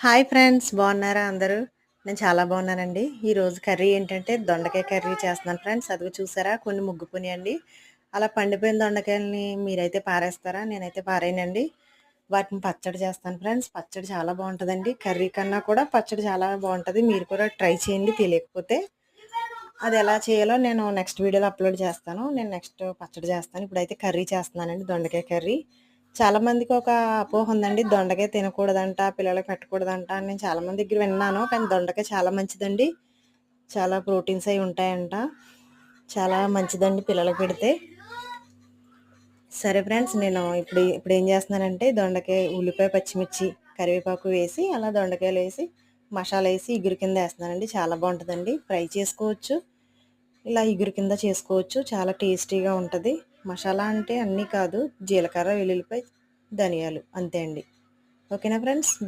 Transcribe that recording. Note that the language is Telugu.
హాయ్ ఫ్రెండ్స్, బాగున్నారా అందరూ? నేను చాలా బాగున్నానండి. ఈరోజు కర్రీ ఏంటంటే దొండకాయ కర్రీ చేస్తున్నాను ఫ్రెండ్స్. అదిగో చూసారా, కొన్ని ముగ్గిపోయినాయండి. అలా పండిపోయిన దొండకాయలని మీరైతే పారేస్తారా? నేనైతే పారేయనండి. వాటిని పచ్చడి చేస్తాను ఫ్రెండ్స్. పచ్చడి చాలా బాగుంటుందండి. కర్రీ కన్నా కూడా పచ్చడి చాలా బాగుంటుంది. మీరు కూడా ట్రై చేయండి తెలియకపోతే. అది ఎలా చేయాలో నేను నెక్స్ట్ వీడియోలో అప్లోడ్ చేస్తాను. నేను నెక్స్ట్ పచ్చడి చేస్తాను. ఇప్పుడైతే కర్రీ చేస్తున్నానండి, దొండకాయ కర్రీ. చాలా మందికి ఒక అపోహ ఉందండి, దొండకాయ తినకూడదంట, పిల్లలకి పెట్టకూడదంట అని నేను చాలా మంది దగ్గర విన్నాను. కానీ దొండకాయ చాలా మంచిదండి. చాలా ప్రోటీన్స్ అయి ఉంటాయంట. చాలా మంచిదండి పిల్లలకి పెడితే. సరే ఫ్రెండ్స్, నేను ఇప్పుడు ఏం చేస్తున్నానంటే దొండకాయ, ఉల్లిపాయ, పచ్చిమిర్చి, కరివేపాకు వేసి అలా దొండకాయలు వేసి మసాలా వేసి ఇగురు కింద వేస్తున్నానండి. చాలా బాగుంటుందండి. ఫ్రై చేసుకోవచ్చు, ఇలా ఇగురు కింద చేసుకోవచ్చు. చాలా టేస్టీగా ఉంటుంది. మసాలా అంటే అన్నీ కాదు, జీలకర్ర, వెల్లుల్లిపాయ, ధనియాలు అంతే అండి. ఓకేనా ఫ్రెండ్స్?